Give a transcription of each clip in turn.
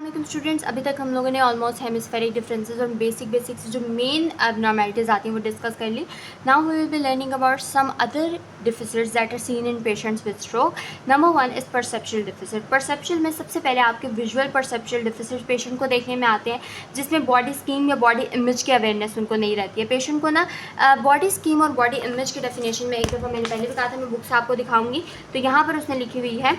Students, अभी तक हम लोगों ने ऑलमोस्ट हेमिस्फेरिक डिफरेंसेस और बेसिक्स जो मेन एबनॉर्मेलिटीज आती हैं वो डिस्कस कर ली. Now we will be learning about some other deficits that are seen in patients with stroke. Number 1 is perceptual deficit. Perceptual में सबसे पहले आपके विजुअल परसेप्चुअल डिफिसिट पेशेंट को देखने में आते हैं, जिसमें बॉडी स्कीम या बॉडी इमेज की अवेयरनेस उनको नहीं रहती है. पेशेंट को ना बॉडी स्कीम और बॉडी इमेज की डेफिनेशन में एक दफ़ा मैंने पहले भी कहा था, मैं बुक्स आपको दिखाऊंगी. तो यहाँ पर उसने लिखी हुई है,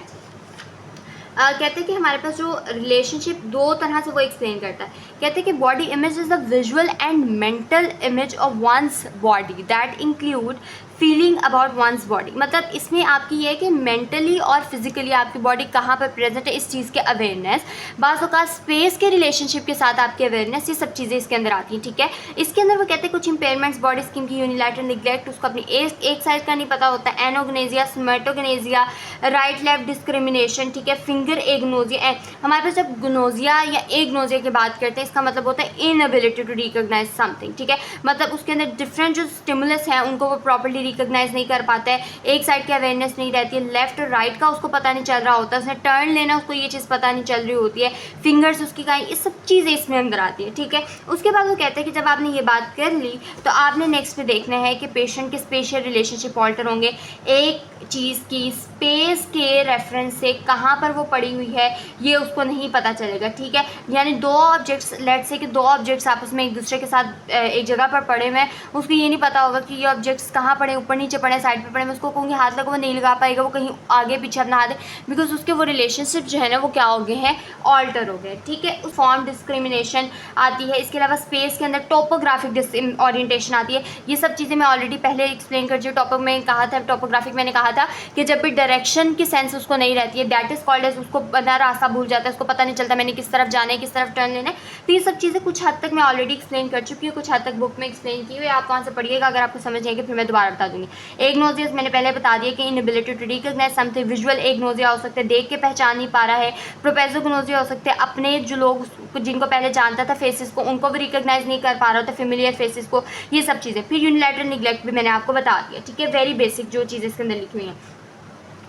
कहते हैं कि हमारे पास जो रिलेशनशिप दो तरह से वो एक्सप्लेन करता है. कहते हैं कि body image is the visual and mental image of one's body that include feeling about one's body. मतलब इसमें आपकी ये है कि मेंटली और फिजिकली आपकी बॉडी कहाँ पर प्रेजेंट है इस चीज़ के अवेयरनेस, बाज़ औक़ात स्पेस के रिलेशनशिप के साथ आपकी अवेयरनेस, ये सब चीज़ें इसके अंदर आती हैं. ठीक है, इसके अंदर वो कहते हैं कुछ इंपेयरमेंट्स बॉडी स्कीम की, यूनिलैटरल निग्लेक्ट, उसको अपनी एक साइड का नहीं पता होता, एनोगनेजिया, स्मेटोगनेजिया, राइट लेफ्ट डिस्क्रिमिनेशन. ठीक है, फिंगर एग्नोजिया. हमारे पास जब ग्नोजिया या एग्नोजिया की बात करते हैं, इसका मतलब होता है इनएबिलिटी टू रिकॉग्नाइज समथिंग. ठीक है, मतलब उसके अंदर डिफरेंट जो स्टिमुलस हैं उनको वो प्रॉपर्ली रिकॉग्नाइज नहीं कर पाता है, एक साइड की अवेयरनेस नहीं रहती है, लेफ्ट और राइट का उसको पता नहीं चल रहा होता है, उसने टर्न लेना उसको ये चीज़ पता नहीं चल रही होती है, फिंगर्स उसकी कहीं, ये सब चीज़ें इसमें अंदर आती है. ठीक है, उसके बाद वो कहते हैं कि जब आपने ये बात कर ली तो आपने नेक्स्ट पे देखना है कि पेशेंट के स्पेशियल रिलेशनशिप ऑल्टर होंगे. एक चीज़ की स्पेस के रेफरेंस से कहाँ पर वो पड़ी हुई है ये उसको नहीं पता चलेगा. ठीक है, यानी दो ऑब्जेक्ट्स, लेट्स से कि दो ऑब्जेक्ट्स आपस में एक दूसरे के साथ एक जगह पर पड़े हुए हैं, उसको ये नहीं पता होगा कि ये ऑब्जेक्ट्स कहाँ पड़े, ऊपर नीचे पड़े, साइड पे पड़े. मैं उसको कहूँगी हाथ लगा, वो नहीं लगा पाएगा, वो कहीं आगे पीछे अपना हाथ है, बिकॉज उसके वो रिलेशनशिप जो है ना वो क्या हो गए हैं, ऑल्टर हो गए. ठीक है, फॉर्म डिस्क्रिमिनेशन आती है. इसके अलावा स्पेस के अंदर टोपोग्राफिक ओरिएंटेशन आती है. ये सब चीज़ें मैं ऑलरेडी पहले एक्सप्लेन कर चुकी. टॉपिक में कहा था, टोपोग्राफिक मैंने कहा था कि जब भी डायरेक्शन की सेंस उसको नहीं रहती है, दैट इज कॉल्ड एज, उसको बना रास्ता भूल जाता है, उसको पता नहीं चलता मैंने किस तरफ जाना है, किस तरफ टर्न लेना है. तो ये सब चीज़ें कुछ हद तक मैं ऑलरेडी एक्सप्लेन कर चुकी हूँ, कुछ हद तक बुक में एक्सप्लेन की हुई है. आप वहाँ से पढ़िएगा, अगर आपको समझ आएगी फिर मैं दोबारा बता दूँगी. एग्नोजियस मैंने पहले बता दिया कि inability to recognise something. Visual agnosia हो सकते हैं, देख के पहचान नहीं पा रहा है. प्रोपेजोग्नोजिया हो सकते हैं, अपने जो लोग जिनको पहले जानता था फेसेस को, उनको भी रिकॉग्नाइज नहीं कर पा रहा था, फेमिलियर फेसेस को, ये सब चीज़ें. फिर यूनिलैटरल निग्लेक्ट भी मैंने आपको बता दिया. ठीक है, वेरी बेसिक जो चीज़ें इसके अंदर लिखी हुई हैं.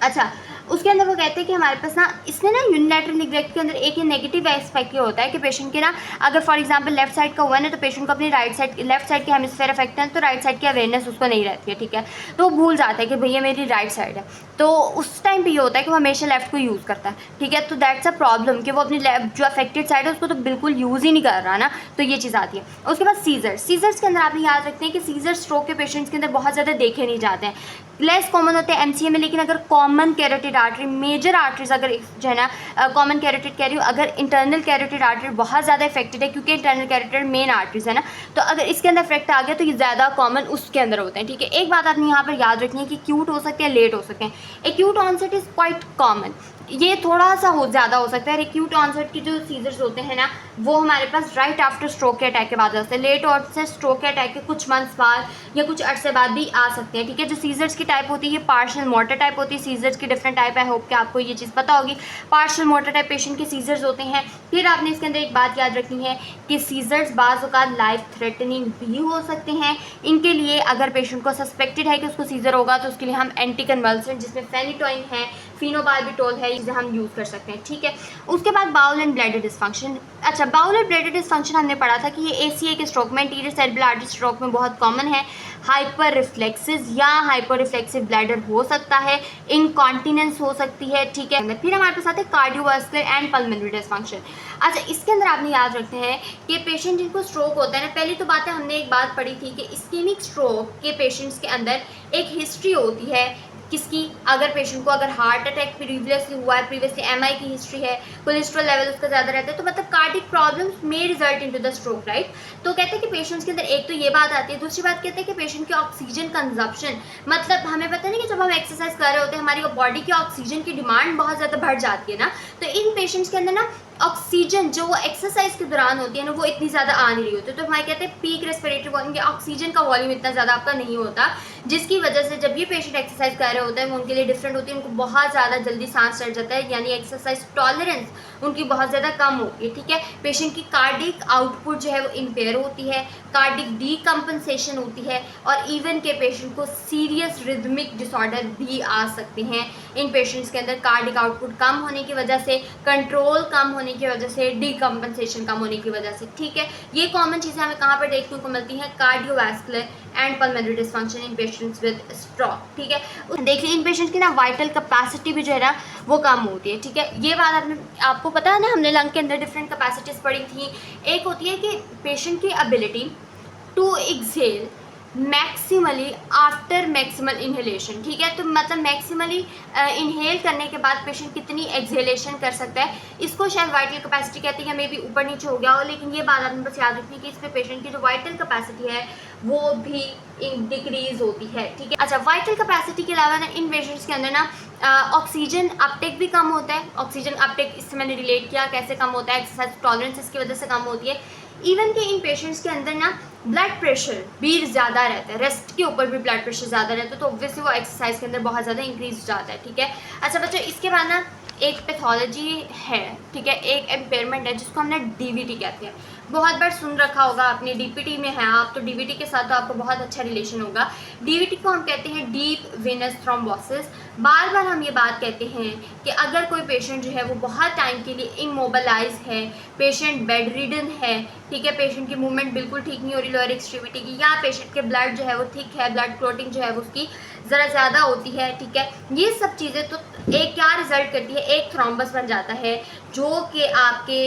अच्छा, उसके अंदर वो कहते हैं कि हमारे पास ना इसमें ना यूनिलैटरल निग्लेक्ट के अंदर एक ये नेगेटिव एस्पेक्ट ये होता है कि पेशेंट के ना अगर फॉर एग्जांपल लेफ्ट साइड का हुआ है तो पेशेंट को अपनी राइट साइड, लेफ्ट साइड के हेमिस्फीयर अफेक्ट है तो राइट साइड की अवेयरनेस उसको नहीं रहती है. ठीक है, तो वो भूल जाता है कि भैया मेरी राइट साइड है, तो उस टाइम पे ये होता है कि वो हमेशा लेफ्ट को यूज़ करता है. ठीक है, तो दैट्स अ प्रॉब्लम कि वो अपनी जो अफेक्टेड साइड है उसको तो बिल्कुल यूज़ ही नहीं कर रहा ना, तो ये चीज़ आती है. उसके बाद सीजर्स के अंदर आपने याद रखते हैं कि सीजर स्ट्रोक के पेशेंट्स के अंदर बहुत ज़्यादा देखे नहीं जाते हैं, लेस कॉमन होते हैं एमसीए में. लेकिन अगर common carotid artery, major arteries अगर जो है ना कॉमन कैरोटिड कह रही हूँ, अगर इंटरनल कैरोटिड आर्टरी बहुत ज़्यादा इफेक्टेड है, क्योंकि इंटरनल कैरोटिड मेन आर्टरीज है ना, तो अगर इसके अंदर इफेक्ट आ गया तो ये ज़्यादा कॉमन उसके अंदर होते हैं. ठीक है, एक बात आपने यहाँ पर याद रखनी है कि एक्यूट हो सकते हैं, लेट हो सकते हैं. Acute onset is quite common, ये थोड़ा सा ज़्यादा हो सकता है. एक्यूट ऑनसेट की जो सीजर्स होते हैं ना वो हमारे पास राइट आफ्टर स्ट्रोक के अटैक के बाद होते हैं. लेट ऑनसेट स्ट्रोक के अटैक के कुछ मंथ्स बाद या कुछ अरसे बाद भी आ सकते हैं. ठीक है, जो सीजर्स की टाइप होती है ये पार्शियल मोटर टाइप होती है. सीजर्स की डिफरेंट टाइप है, होप कि आपको ये चीज़ पता होगी. पार्शियल मोटर टाइप पेशेंट के सीजर्स होते हैं. फिर आपने इसके अंदर एक बात याद रखनी है कि सीजर्स बाज़ औक़ात लाइफ थ्रेटनिंग भी हो सकते हैं. इनके लिए अगर पेशेंट को सस्पेक्टेड है कि उसको सीजर होगा तो उसके लिए हम एंटी कन्वल्सेंट जिसमें फेनिटोइन है, फिनोबार्बिटोल है, इसे हम यूज़ कर सकते हैं. ठीक है, उसके बाद बाउल एंड ब्लैडर डिस्फंक्शन. अच्छा, बाउल एंड ब्लैडर डिस्फंक्शन हमने पढ़ा था कि ये एसीए के स्ट्रोक में, एंटीरियर सेरेब्रल आर्टरी स्ट्रोक में बहुत कॉमन है. हाइपर रिफ्लेक्सिस या हाइपर रिफ्लेक्सिव ब्लैडर हो सकता है, इनकॉन्टिनेंस हो सकती है. ठीक है, फिर हमारे पास आते हैं कार्डियोवास्कुलर एंड पल्मोनरी डिस्फंक्शन. अच्छा, इसके अंदर आपने याद रखते हैं कि पेशेंट जिनको स्ट्रोक होता है ना, पहली तो बात है हमने एक बात पढ़ी थी कि इस्केमिक स्ट्रोक के पेशेंट्स के अंदर एक हिस्ट्री होती है. किसकी? अगर पेशेंट को अगर हार्ट अटैक प्रीवियसली हुआ है, प्रीवियसली एमआई की हिस्ट्री है, कोलेस्ट्रॉल लेवल उसका ज़्यादा रहता है, तो मतलब कार्डिक प्रॉब्लम्स में result into the stroke, right. तो कहते हैं कि पेशेंट्स के अंदर एक तो ये बात आती है. दूसरी बात कहते हैं कि पेशेंट की ऑक्सीजन कंजप्शन, मतलब हमें पता नहीं कि जब हम एक्सरसाइज कर रहे होते हैं हमारी बॉडी की ऑक्सीजन की डिमांड बहुत ज़्यादा बढ़ जाती है ना, तो इन पेशेंट्स के अंदर ना ऑक्सीजन जो वो एक्सरसाइज के दौरान होती है ना वो इतनी ज़्यादा आ नहीं रही होती. तो हमारे कहते हैं पीक रेस्पिरेटरी वॉल्यूम, ऑक्सीजन का वॉल्यूम इतना ज़्यादा आपका नहीं होता, जिसकी वजह से जब ये पेशेंट एक्सरसाइज कर रहे होते हैं वो उनके लिए डिफरेंट होती है. उनको बहुत ज़्यादा जल्दी सांस चढ़ जाता है, यानी एक्सरसाइज टॉलरेंस उनकी बहुत ज़्यादा कम होती है. ठीक है, पेशेंट की कार्डिक आउटपुट जो है वो इम्पेयर होती है, कार्डिक डीकम्पनसेशन होती है, और इवन के पेशेंट को सीरियस रिदमिक डिसऑर्डर भी आ सकते हैं. इन पेशेंट्स के अंदर कार्डिक आउटपुट कम होने की वजह से, कंट्रोल कम होने होने की वजह से, डीकम्पनसेशन कम होने की वजह से, ठीक है। ये कॉमन चीज़ें हमें कहाँ पर देखने को मिलती हैं, cardiovascular and pulmonary dysfunction in patients with stroke, ठीक है। देखिए इन पेशेंट्स की ना वाइटल कैपेसिटी भी जो है ना वो कम होती है, ठीक है। ये बात आपको पता है ना, हमने लंग के अंदर डिफरेंट कैपेसिटीज़ पढ़ी थी। एक होती है कि पेशेंट की ability to exhale maximally after maximal inhalation, ठीक है। तो मतलब मैक्सिमली इनहेल करने के बाद पेशेंट कितनी एक्सहेलेशन कर सकता है, इसको शायद वाइटल कैपेसिटी कहते हैं, मे बी ऊपर नीचे हो गया हो, लेकिन ये बात आपने बस याद रखनी है कि इसमें पेशेंट की जो वाइटल कैपेसिटी है वो भी डिक्रीज होती है, ठीक है। अच्छा, वाइटल कैपेसिटी के अलावा ना इन पेशेंट्स के अंदर ना ऑक्सीजन अपटेक भी कम होता है। ऑक्सीजन अपटेक इससे मैंने रिलेट किया कैसे कम होता है, एक्सरसाइज टॉलरेंस इसकी वजह से कम होती है। इवन कि इन पेशेंट्स के अंदर ना ब्लड प्रेशर भी ज़्यादा रहता है, रेस्ट के ऊपर भी ब्लड प्रेशर ज़्यादा रहता है, तो ऑब्वियसली वो एक्सरसाइज के अंदर बहुत ज़्यादा इंक्रीज हो जाता है, ठीक है। अच्छा बच्चों, इसके बाद ना एक पैथोलॉजी है, ठीक है, एक एम्पेयरमेंट है जिसको हमने डीवीटी कहते हैं। बहुत बार सुन रखा होगा आपने, डीपीटी में है आप, तो डीवीटी के साथ तो आपको बहुत अच्छा रिलेशन होगा। डीवीटी को हम कहते हैं डीप वेनस थ्रोम्बोसिस। बार बार हम ये बात कहते हैं कि अगर कोई पेशेंट जो है वो बहुत टाइम के लिए इमोबलाइज है, पेशेंट बेड रिडन है, ठीक है, पेशेंट की मूवमेंट बिल्कुल ठीक नहीं हो रही लोअर एक्सट्रीमिटी की, या पेशेंट के ब्लड जो है वो थिक है, ब्लड क्लोटिंग जो है वो उसकी ज़रा ज़्यादा होती है, ठीक है, ये सब चीज़ें तो एक क्या रिजल्ट करती है, एक थ्रोम्बस बन जाता है जो कि आपके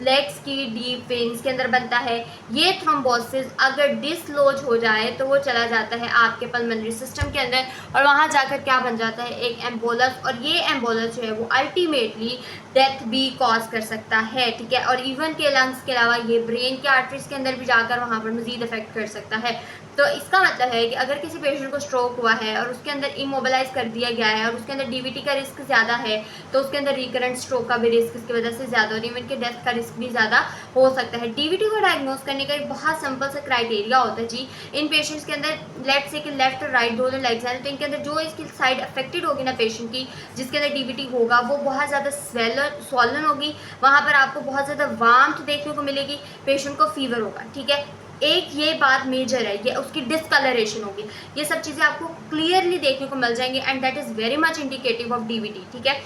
लेग्स की डीप वेन्स के अंदर बनता है। ये थ्रोम्बोसिस अगर डिसलॉज हो जाए तो वो चला जाता है आपके पल्मोनरी सिस्टम के अंदर, और वहाँ जाकर क्या बन जाता है, एक एम्बोलस, और ये एम्बोलस जो है वो अल्टीमेटली डेथ भी कॉज कर सकता है, ठीक है। और इवन के लंग्स के अलावा ये ब्रेन के आर्टरीज के अंदर भी जाकर वहाँ पर मजीद इफेक्ट कर सकता है। तो इसका मतलब है कि अगर किसी पेशेंट को स्ट्रोक हुआ है और उसके अंदर इमोबलाइज कर दिया गया है और उसके अंदर डीवीटी का रिस्क ज़्यादा है, तो उसके अंदर रिकरेंट स्ट्रोक का भी रिस्क इसकी वजह से ज़्यादा और इवन के डेथ का रिस्क भी ज़्यादा हो सकता है। डीवीटी को डायग्नोज करने का एक बहुत सिंपल सा क्राइटेरिया होता है जी। इन पेशेंट्स के अंदर लेफ्ट से कि लेफ्ट और राइट दोनों लेग्स हैं, तो इनके अंदर जो इसकी साइड अफेक्टेड होगी ना पेशेंट की, जिसके अंदर डीवीटी होगा, वो बहुत ज़्यादा स्वॉलन होगी, वहाँ पर आपको बहुत ज़्यादा वार्मथ देखने को मिलेगी, पेशेंट को फीवर होगा, ठीक है। एक ये बात मेजर है, ये उसकी डिस्कलरेशन होगी, ये सब चीज़ें आपको क्लियरली देखने को मिल जाएंगी and that is very much indicative of DVT, ठीक है।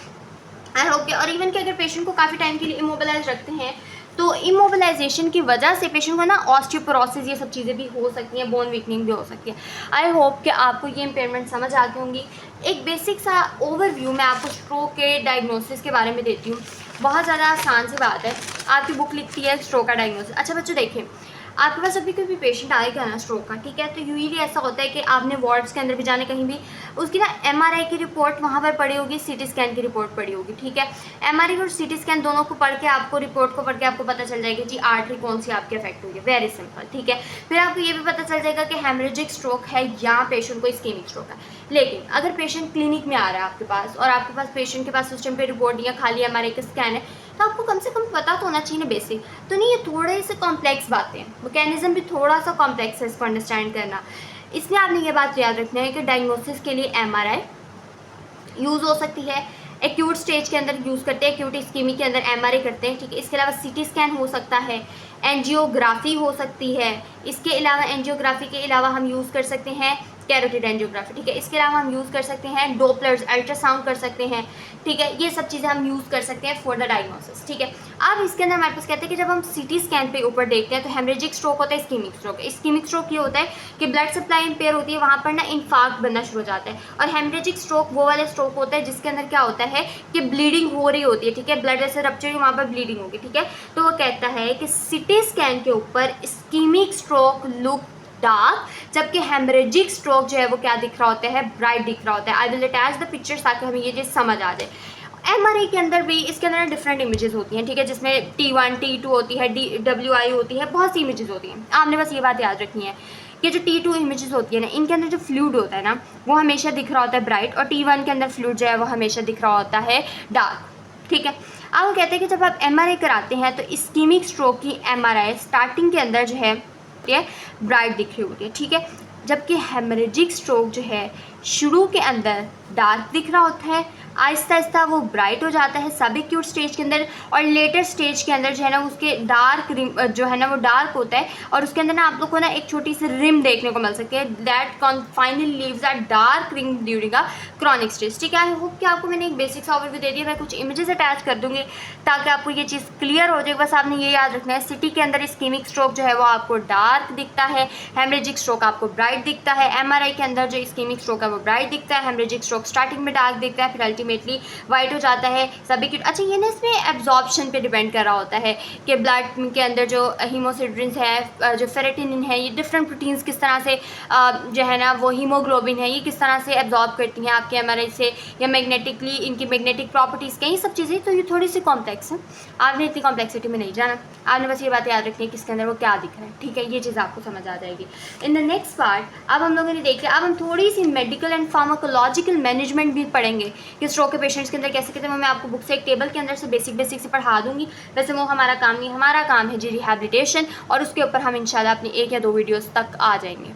आई होप के, और इवन कि अगर पेशेंट को काफ़ी टाइम के लिए इमोबलाइज रखते हैं तो इमोबलाइजेशन की वजह से पेशेंट को ना ऑस्टियोपोरोसिस ये सब चीज़ें भी हो सकती हैं, बोन वीकनिंग भी हो सकती है। आई होप कि आपको ये इम्पेयरमेंट समझ आ गई होंगी। एक बेसिक सा ओवरव्यू मैं आपको स्ट्रोक के डायग्नोसिस के बारे में देती हूँ। बहुत ज़्यादा आसान सी बात है, आपकी बुक लिखती है स्ट्रोक का डायग्नोसिस। अच्छा बच्चों देखिए, आपके पास अभी कोई भी पेशेंट आएगा ना स्ट्रोक का, ठीक है, तो यूजुअली ऐसा होता है कि आपने वार्ड्स के अंदर भी जाने कहीं भी उसकी ना एमआरआई की रिपोर्ट वहाँ पर पड़ी होगी, सीटी स्कैन की रिपोर्ट पड़ी होगी, ठीक है। एमआरआई और सीटी स्कैन दोनों को पढ़ के आपको रिपोर्ट को पढ़ के आपको पता चल जाएगा जी आर्टरी कौन सी आपकी अफेक्ट हुई है, वेरी सिंपल, ठीक है। फिर आपको ये भी पता चल जाएगा कि हेमरेजिक स्ट्रोक है या पेशेंट को इस्केमिक स्ट्रोक है। लेकिन अगर पेशेंट क्लिनिक में आ रहा है आपके पास और आपके पास पेशेंट के पास उस टाइम पे रिपोर्ट या खाली एमआरआई का स्कैन है, तो आपको कम से कम पता तो होना चाहिए ना बेसिक, तो नहीं, ये थोड़े से कॉम्प्लेक्स बातें हैं, मैकेनिज्म भी थोड़ा सा कॉम्प्लेक्स है इसको अंडरस्टैंड करना। इसलिए आपने ये बात याद रखना है कि डायग्नोसिस के लिए एमआरआई यूज़ हो सकती है, एक्यूट स्टेज के अंदर यूज़ करते हैं, एक्यूट इस्कीमी के अंदर एमआरआई करते हैं, ठीक है। इसके अलावा सीटी स्कैन हो सकता है, एंजियोग्राफी हो सकती है, इसके अलावा एंजियोग्राफी के अलावा हम यूज़ कर सकते हैं कैरोटिड एंजियोग्राफी, ठीक है। इसके अलावा हम यूज़ कर सकते हैं डोपलर्स, अल्ट्रासाउंड कर सकते हैं, ठीक है। ये सब चीज़ें हम यूज़ कर सकते हैं फॉर द डायग्नोसिस, ठीक है। अब इसके अंदर हमारे पास कहते हैं कि जब हम सीटी स्कैन पे ऊपर देखते हैं तो हेमरेजिक स्ट्रोक होता है, इस्कीमिक स्ट्रोक। इस्कीमिक स्ट्रोक ये होता है कि ब्लड सप्लाई इम्पेयर होती है, वहाँ पर ना इन्फार्क्ट बनना शुरू हो जाता है, और हेमरेजिक स्ट्रोक वो वाला स्ट्रोक होता है जिसके अंदर क्या होता है कि ब्लीडिंग हो रही होती है, ठीक है, ब्लड ऐसे रप्चर वहाँ पर ब्लीडिंग होगी, ठीक है। तो वो कहता है कि सीटी स्कैन के ऊपर इस्कीमिक स्ट्रोक लुक डार्क, जबकि हेमरेजिक स्ट्रोक जो है वो क्या दिख रहा होता है, ब्राइट दिख रहा होता है। I will attach the pictures ताकि हमें ये चीज़ समझ आ जाए। एमआरआई के अंदर भी इसके अंदर डिफरेंट इमेजेस होती हैं, ठीक है, जिसमें T1 T2 होती है, DWI होती है, बहुत सी इमेजेस होती हैं। आपने बस ये बात याद रखनी है कि जो T2 इमेजेस होती है ना, इनके अंदर जो फ्लूइड होता है ना वो हमेशा दिख रहा होता है ब्राइट, और T1 के अंदर फ्लूइड जो है वो हमेशा दिख रहा होता है डार्क, ठीक है। अब वो कहते हैं कि जब आप एमआरआई कराते हैं तो इस्कीमिक स्ट्रोक की एमआरआई स्टार्टिंग के अंदर जो है ब्राइट दिख रही होती है, ठीक है, जबकि हेमरेजिक स्ट्रोक जो है शुरू के अंदर डार्क दिख रहा होता है, आहिस्ता आहिस्ता वो ब्राइट हो जाता है सब एक्यूट स्टेज के अंदर, और लेटर स्टेज के अंदर जो है ना उसके डार्क जो है ना वो डार्क होता है, और उसके अंदर ना आप लोग को ना एक छोटी सी रिम देखने को मिल सकती है, that finally leaves a dark ring during a chronic stage. ठीक है, आई होप कि आपको मैंने एक बेसिक सा ओवरव्यू दे दिया। मैं कुछ इमेजेस अटैच कर दूंगी ताकि आपको ये चीज़ क्लियर हो जाए। बस आपने ये याद रखना है, सिटी के अंदर इस्कीमिक स्ट्रोक जो है वो आपको डार्क दिखता है, हेमरेजिक स्ट्रोक आपको ब्राइट दिखता है। एमआरआई के अंदर जो इस्कीमिक स्ट्रोक है वो ब्राइट दिखता है, हेमरेजिक स्ट्रोक स्टार्टिंग में डार्क दिखता है, फिर अल्टीमेटली वाइट हो जाता है सभी की। अच्छा, ये ना इसमें एब्जॉर्प्शन पे डिपेंड कर रहा होता है कि ब्लड के अंदर जो हीमोसिड्रिन है, जो फेरेटिनिन है, ये डिफरेंट प्रोटीन्स किस तरह से जो है ना वो हीमोग्लोबिन है, ये किस तरह से एब्जॉर्ब करती हैं आपके एमआरआई से, या मैग्नेटिकली इनकी मैग्नेटिक प्रॉपर्टीज़ क्या, ये सब चीज़ें तो ये थोड़ी सी कॉम्प्लेक्स है। आपने इतनी कॉम्प्लेक्सिटी में नहीं जाना, आपने बस ये बात याद रखनी है किसके अंदर वो क्या दिख रहा है। ठीक है, ये चीज़ आपको समझ आ जाएगी। इन द नेक्स्ट पार्ट अब हम लोगों ने देख लिया, अब हम थोड़ी सी मेडिकल एंड फार्माकोलॉजिकल मैनेजमेंट भी पढ़ेंगे कि स्ट्रोक के पेशेंट्स के अंदर कैसे कैसे। मैं आपको बुक से एक टेबल के अंदर से बेसिक से पढ़ा दूंगी, वैसे वो हमारा काम नहीं, हमारा काम है जी रिहैबिलिटेशन, और उसके ऊपर हम इंशाल्लाह अपनी 1 या 2 वीडियोज़ तक आ जाएंगे।